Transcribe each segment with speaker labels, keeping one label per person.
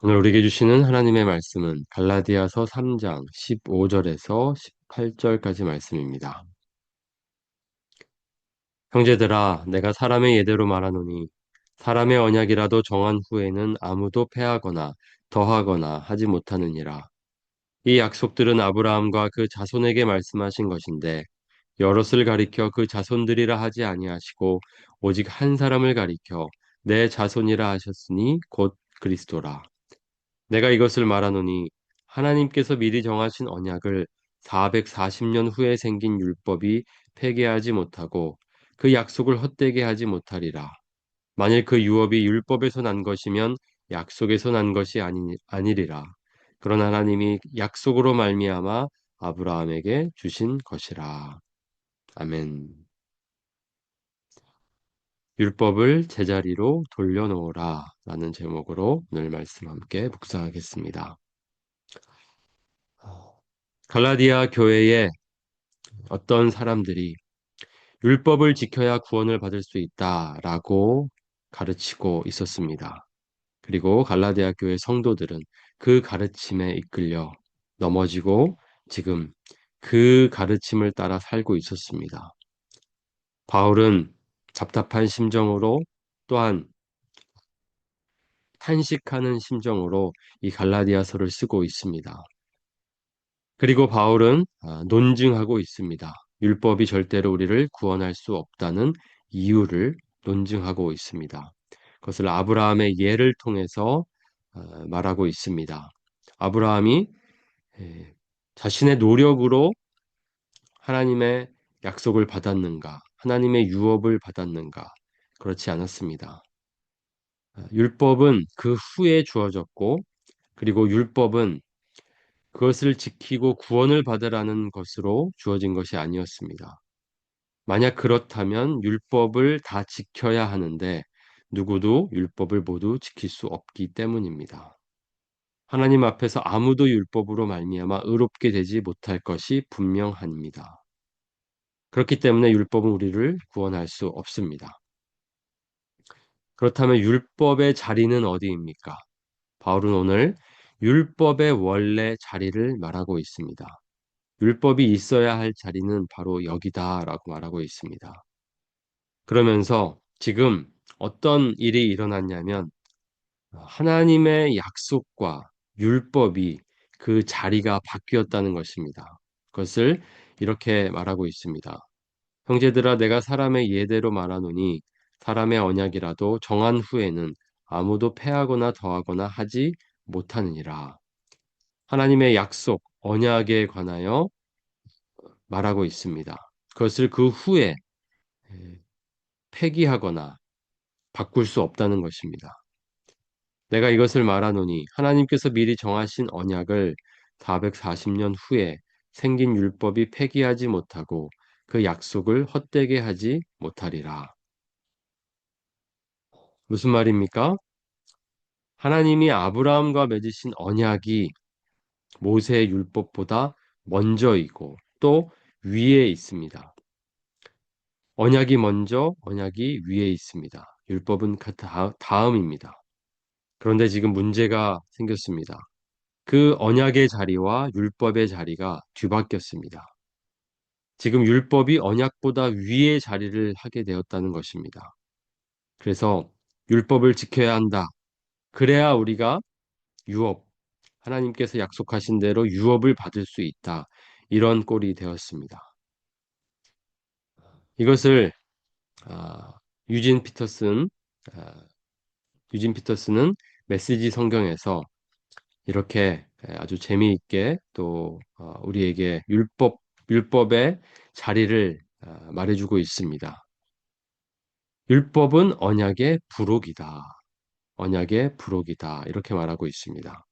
Speaker 1: 오늘 우리에게 주시는 하나님의 말씀은 갈라디아서 3장 15절에서 18절까지 말씀입니다. 형제들아, 내가 사람의 예대로 말하노니 사람의 언약이라도 정한 후에는 아무도 패하거나 더하거나 하지 못하느니라. 이 약속들은 아브라함과 그 자손에게 말씀하신 것인데 여럿을 가리켜 그 자손들이라 하지 아니하시고 오직 한 사람을 가리켜 내 자손이라 하셨으니 곧 그리스도라. 내가 이것을 말하노니 하나님께서 미리 정하신 언약을 440년 후에 생긴 율법이 폐기하지 못하고 그 약속을 헛되게 하지 못하리라. 만일 그 유업이 율법에서 난 것이면 약속에서 난 것이 아니리라. 그러나 하나님이 약속으로 말미암아 아브라함에게 주신 것이라. 아멘. 율법을 제자리로 돌려놓으라 라는 제목으로 오늘 말씀 함께 묵상하겠습니다. 갈라디아 교회에 어떤 사람들이 율법을 지켜야 구원을 받을 수 있다라고 가르치고 있었습니다. 그리고 갈라디아 교회 성도들은 그 가르침에 이끌려 넘어지고 지금 그 가르침을 따라 살고 있었습니다. 바울은 답답한 심정으로 또한 탄식하는 심정으로 이 갈라디아서를 쓰고 있습니다. 그리고 바울은 논증하고 있습니다. 율법이 절대로 우리를 구원할 수 없다는 이유를 논증하고 있습니다. 그것을 아브라함의 예를 통해서 말하고 있습니다. 아브라함이 자신의 노력으로 하나님의 약속을 받았는가? 하나님의 유업을 받았는가? 그렇지 않았습니다. 율법은 그 후에 주어졌고, 그리고 율법은 그것을 지키고 구원을 받으라는 것으로 주어진 것이 아니었습니다. 만약 그렇다면 율법을 다 지켜야 하는데 누구도 율법을 모두 지킬 수 없기 때문입니다. 하나님 앞에서 아무도 율법으로 말미암아 의롭게 되지 못할 것이 분명합니다. 그렇기 때문에 율법은 우리를 구원할 수 없습니다. 그렇다면 율법의 자리는 어디입니까? 바울은 오늘 율법의 원래 자리를 말하고 있습니다. 율법이 있어야 할 자리는 바로 여기다라고 말하고 있습니다. 그러면서 지금 어떤 일이 일어났냐면 하나님의 약속과 율법이 그 자리가 바뀌었다는 것입니다. 그것을 이렇게 말하고 있습니다. 형제들아 내가 사람의 예대로 말하노니 사람의 언약이라도 정한 후에는 아무도 패하거나 더하거나 하지 못하느니라. 하나님의 약속, 언약에 관하여 말하고 있습니다. 그것을 그 후에 폐기하거나 바꿀 수 없다는 것입니다. 내가 이것을 말하노니 하나님께서 미리 정하신 언약을 440년 후에 생긴 율법이 폐기하지 못하고 그 약속을 헛되게 하지 못하리라. 무슨 말입니까? 하나님이 아브라함과 맺으신 언약이 모세의 율법보다 먼저이고 또 위에 있습니다. 언약이 먼저, 언약이 위에 있습니다. 율법은 그 다음입니다. 그런데 지금 문제가 생겼습니다. 그 언약의 자리와 율법의 자리가 뒤바뀌었습니다. 지금 율법이 언약보다 위에 자리를 하게 되었다는 것입니다. 그래서 율법을 지켜야 한다. 그래야 우리가 유업, 하나님께서 약속하신 대로 유업을 받을 수 있다. 이런 꼴이 되었습니다. 이것을 아, 유진 피터슨, 아, 유진 피터슨은 메시지 성경에서 이렇게 아주 재미있게 또 우리에게 율법의 자리를 말해주고 있습니다. 율법은 언약의 부록이다. 언약의 부록이다. 이렇게 말하고 있습니다.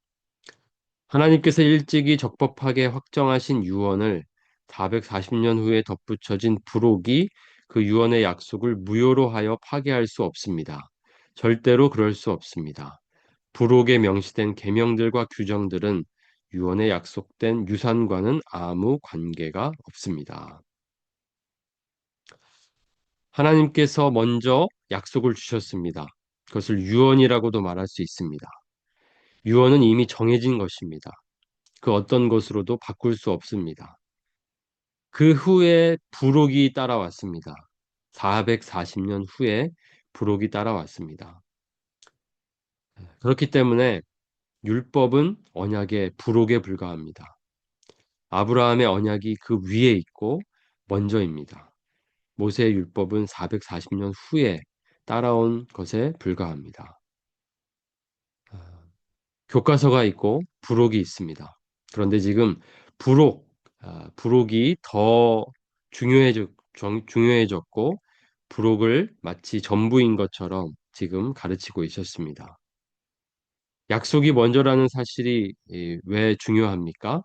Speaker 1: 하나님께서 일찍이 적법하게 확정하신 유언을 440년 후에 덧붙여진 부록이 그 유언의 약속을 무효로 하여 파기할 수 없습니다. 절대로 그럴 수 없습니다. 부록에 명시된 계명들과 규정들은 유언에 약속된 유산과는 아무 관계가 없습니다. 하나님께서 먼저 약속을 주셨습니다. 그것을 유언이라고도 말할 수 있습니다. 유언은 이미 정해진 것입니다. 그 어떤 것으로도 바꿀 수 없습니다. 그 후에 부록이 따라왔습니다. 440년 후에 부록이 따라왔습니다. 그렇기 때문에 율법은 언약의 부록에 불과합니다. 아브라함의 언약이 그 위에 있고 먼저입니다. 모세의 율법은 440년 후에 따라온 것에 불과합니다. 아, 교과서가 있고 부록이 있습니다. 그런데 지금 부록, 부록이 더 중요해졌고 부록을 마치 전부인 것처럼 지금 가르치고 있었습니다. 약속이 먼저라는 사실이 왜 중요합니까?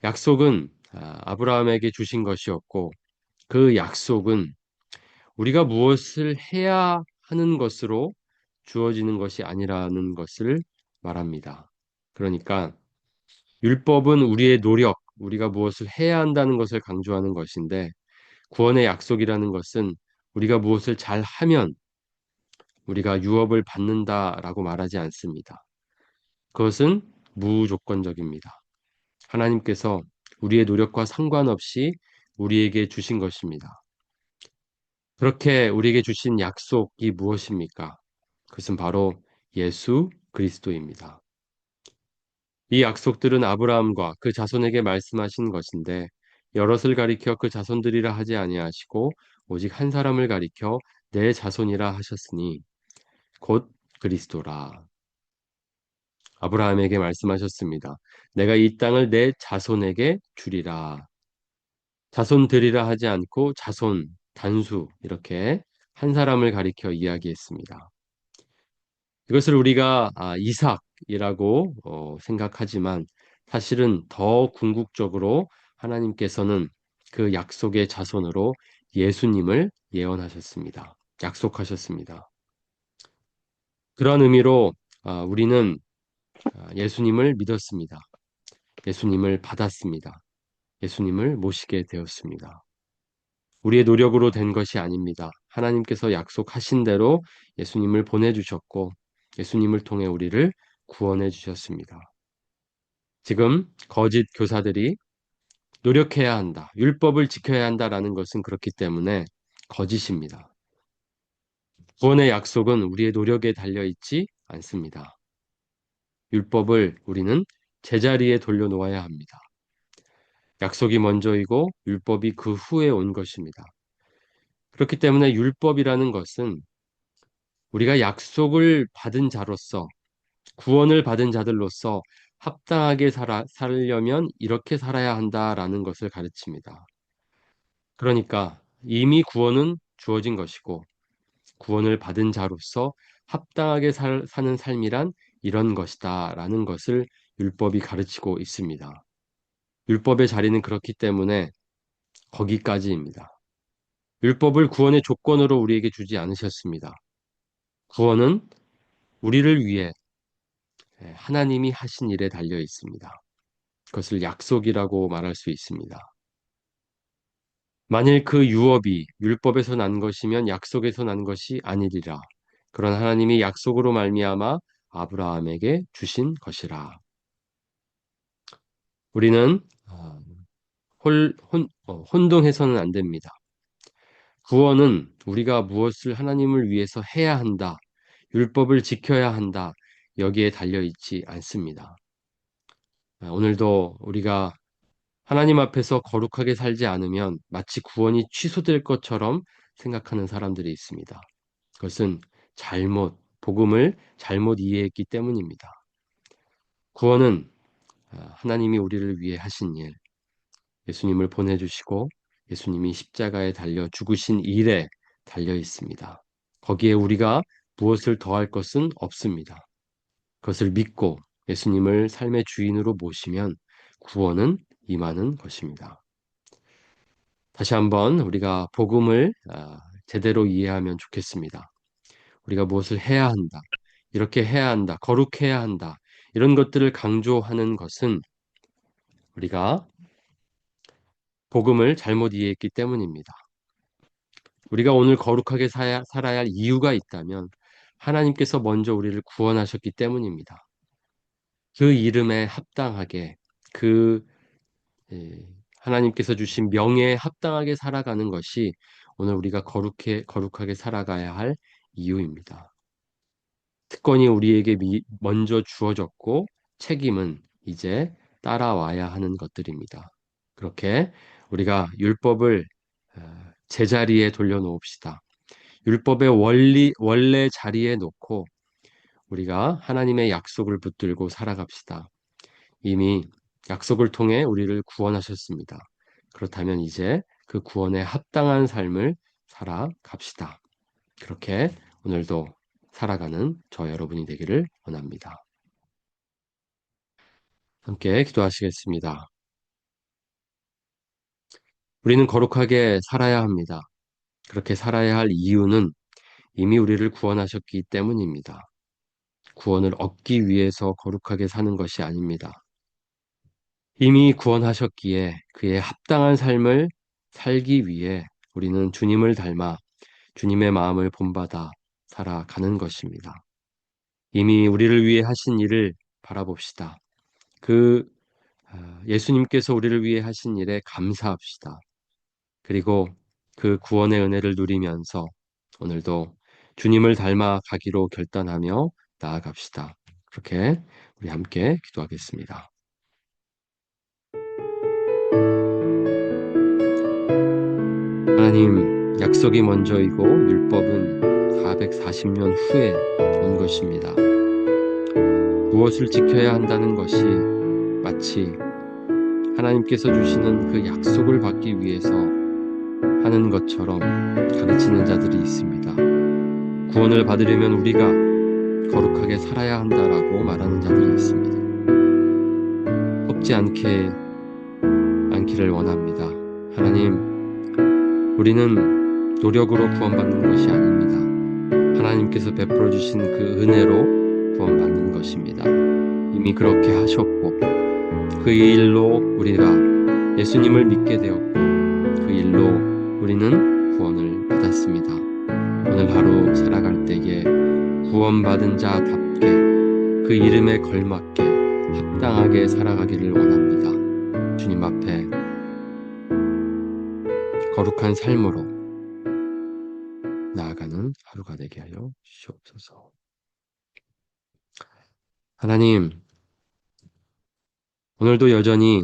Speaker 1: 약속은 아브라함에게 주신 것이었고 그 약속은 우리가 무엇을 해야 하는 것으로 주어지는 것이 아니라는 것을 말합니다. 그러니까 율법은 우리의 노력, 우리가 무엇을 해야 한다는 것을 강조하는 것인데 구원의 약속이라는 것은 우리가 무엇을 잘 하면 우리가 유업을 받는다라고 말하지 않습니다. 그것은 무조건적입니다. 하나님께서 우리의 노력과 상관없이 우리에게 주신 것입니다. 그렇게 우리에게 주신 약속이 무엇입니까? 그것은 바로 예수 그리스도입니다. 이 약속들은 아브라함과 그 자손에게 말씀하신 것인데 여럿을 가리켜 그 자손들이라 하지 아니하시고 오직 한 사람을 가리켜 내 자손이라 하셨으니 곧 그리스도라. 아브라함에게 말씀하셨습니다. 내가 이 땅을 내 자손에게 주리라. 자손들이라 하지 않고 자손, 단수 이렇게 한 사람을 가리켜 이야기했습니다. 이것을 우리가 이삭이라고 생각하지만 사실은 더 궁극적으로 하나님께서는 그 약속의 자손으로 예수님을 예언하셨습니다. 약속하셨습니다. 그런 의미로 우리는 예수님을 믿었습니다. 예수님을 받았습니다. 예수님을 모시게 되었습니다. 우리의 노력으로 된 것이 아닙니다. 하나님께서 약속하신 대로 예수님을 보내주셨고 예수님을 통해 우리를 구원해 주셨습니다. 지금 거짓 교사들이 노력해야 한다, 율법을 지켜야 한다라는 것은 그렇기 때문에 거짓입니다. 구원의 약속은 우리의 노력에 달려 있지 않습니다. 율법을 우리는 제자리에 돌려놓아야 합니다. 약속이 먼저이고 율법이 그 후에 온 것입니다. 그렇기 때문에 율법이라는 것은 우리가 약속을 받은 자로서 구원을 받은 자들로서 합당하게 살려면 이렇게 살아야 한다라는 것을 가르칩니다. 그러니까 이미 구원은 주어진 것이고 구원을 받은 자로서 합당하게 사는 삶이란 이런 것이다라는 것을 율법이 가르치고 있습니다. 율법의 자리는 그렇기 때문에 거기까지입니다. 율법을 구원의 조건으로 우리에게 주지 않으셨습니다. 구원은 우리를 위해 하나님이 하신 일에 달려 있습니다. 그것을 약속이라고 말할 수 있습니다. 만일 그 유업이 율법에서 난 것이면 약속에서 난 것이 아니리라. 그런 하나님이 약속으로 말미암아 아브라함에게 주신 것이라. 우리는 혼동해서는 안 됩니다. 구원은 우리가 무엇을 하나님을 위해서 해야 한다, 율법을 지켜야 한다, 여기에 달려 있지 않습니다. 오늘도 우리가 하나님 앞에서 거룩하게 살지 않으면 마치 구원이 취소될 것처럼 생각하는 사람들이 있습니다. 그것은 복음을 잘못 이해했기 때문입니다. 구원은 하나님이 우리를 위해 하신 일, 예수님을 보내주시고 예수님이 십자가에 달려 죽으신 일에 달려 있습니다. 거기에 우리가 무엇을 더할 것은 없습니다. 그것을 믿고 예수님을 삶의 주인으로 모시면 구원은 임하는 것입니다. 다시 한번 우리가 복음을 제대로 이해하면 좋겠습니다. 우리가 무엇을 해야 한다, 이렇게 해야 한다, 거룩해야 한다, 이런 것들을 강조하는 것은 우리가 복음을 잘못 이해했기 때문입니다. 우리가 오늘 거룩하게 살아야 할 이유가 있다면 하나님께서 먼저 우리를 구원하셨기 때문입니다. 그 이름에 합당하게 그 예, 하나님께서 주신 명예에 합당하게 살아가는 것이 오늘 우리가 거룩하게 살아가야 할 이유입니다. 특권이 우리에게 먼저 주어졌고 책임은 이제 따라와야 하는 것들입니다. 그렇게 우리가 율법을 제자리에 돌려놓읍시다. 율법의 원래 자리에 놓고 우리가 하나님의 약속을 붙들고 살아갑시다. 이미 약속을 통해 우리를 구원하셨습니다. 그렇다면 이제 그 구원에 합당한 삶을 살아갑시다. 그렇게 오늘도 살아가는 저 여러분이 되기를 원합니다. 함께 기도하시겠습니다. 우리는 거룩하게 살아야 합니다. 그렇게 살아야 할 이유는 이미 우리를 구원하셨기 때문입니다. 구원을 얻기 위해서 거룩하게 사는 것이 아닙니다. 이미 구원하셨기에 그의 합당한 삶을 살기 위해 우리는 주님을 닮아 주님의 마음을 본받아 살아가는 것입니다. 이미 우리를 위해 하신 일을 바라봅시다. 그 예수님께서 우리를 위해 하신 일에 감사합시다. 그리고 그 구원의 은혜를 누리면서 오늘도 주님을 닮아 가기로 결단하며 나아갑시다. 그렇게 우리 함께 기도하겠습니다. 하나님, 약속이 먼저이고 율법은 440년 후에 온 것입니다. 무엇을 지켜야 한다는 것이 마치 하나님께서 주시는 그 약속을 받기 위해서 하는 것처럼 가르치는 자들이 있습니다. 구원을 받으려면 우리가 거룩하게 살아야 한다라고 말하는 자들이 있습니다. 속지 않기를 원합니다. 하나님, 우리는 노력으로 구원받는 것이 아닙니다. 하나님께서 베풀어 주신 그 은혜로 구원받는 것입니다. 이미 그렇게 하셨고 그 일로 우리가 예수님을 믿게 되었고 그 일로 우리는 구원을 받았습니다. 오늘 하루 살아갈 때에 구원받은 자답게 그 이름에 걸맞게 합당하게 살아가기를 원합니다. 주님 앞에 거룩한 삶으로 나아가는 하루가 되게 하여 주시옵소서. 하나님, 오늘도 여전히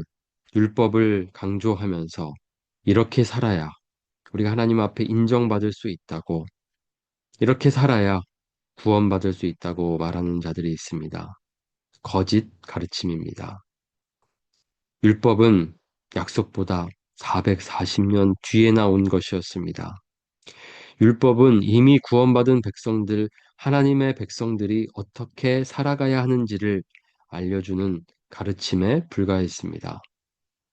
Speaker 1: 율법을 강조하면서 이렇게 살아야 우리가 하나님 앞에 인정받을 수 있다고, 이렇게 살아야 구원받을 수 있다고 말하는 자들이 있습니다. 거짓 가르침입니다. 율법은 약속보다 440년 뒤에 나온 것이었습니다. 율법은 이미 구원받은 백성들, 하나님의 백성들이 어떻게 살아가야 하는지를 알려주는 가르침에 불과했습니다.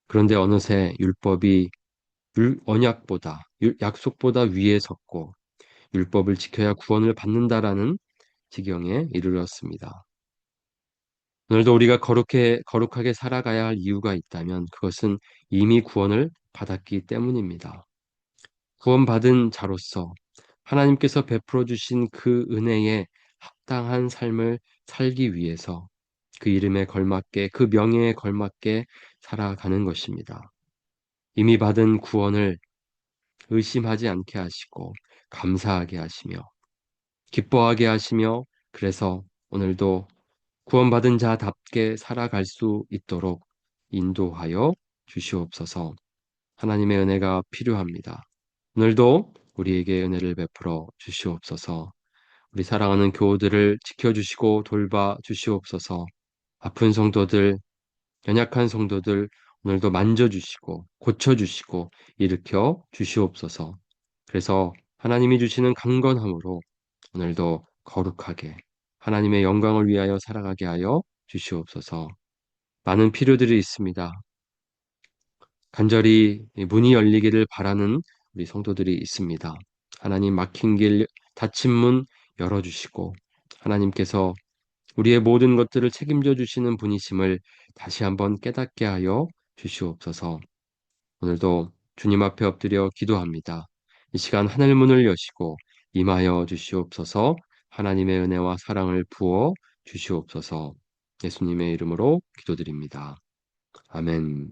Speaker 1: 그런데 어느새 율법이 언약보다, 약속보다 위에 섰고, 율법을 지켜야 구원을 받는다라는 지경에 이르렀습니다. 오늘도 우리가 거룩하게 살아가야 할 이유가 있다면 그것은 이미 구원을 받았기 때문입니다. 구원받은 자로서 하나님께서 베풀어 주신 그 은혜에 합당한 삶을 살기 위해서 그 이름에 걸맞게, 그 명예에 걸맞게 살아가는 것입니다. 이미 받은 구원을 의심하지 않게 하시고 감사하게 하시며 기뻐하게 하시며 그래서 오늘도 구원받은 자답게 살아갈 수 있도록 인도하여 주시옵소서. 하나님의 은혜가 필요합니다. 오늘도 우리에게 은혜를 베풀어 주시옵소서. 우리 사랑하는 교우들을 지켜주시고 돌봐 주시옵소서. 아픈 성도들, 연약한 성도들 오늘도 만져주시고 고쳐주시고 일으켜 주시옵소서. 그래서 하나님이 주시는 강건함으로 오늘도 거룩하게 하나님의 영광을 위하여 살아가게 하여 주시옵소서. 많은 필요들이 있습니다. 간절히 문이 열리기를 바라는 우리 성도들이 있습니다. 하나님 막힌 길, 닫힌 문 열어주시고 하나님께서 우리의 모든 것들을 책임져 주시는 분이심을 다시 한번 깨닫게 하여 주시옵소서. 오늘도 주님 앞에 엎드려 기도합니다. 이 시간 하늘 문을 여시고 임하여 주시옵소서. 하나님의 은혜와 사랑을 부어 주시옵소서. 예수님의 이름으로 기도드립니다. 아멘.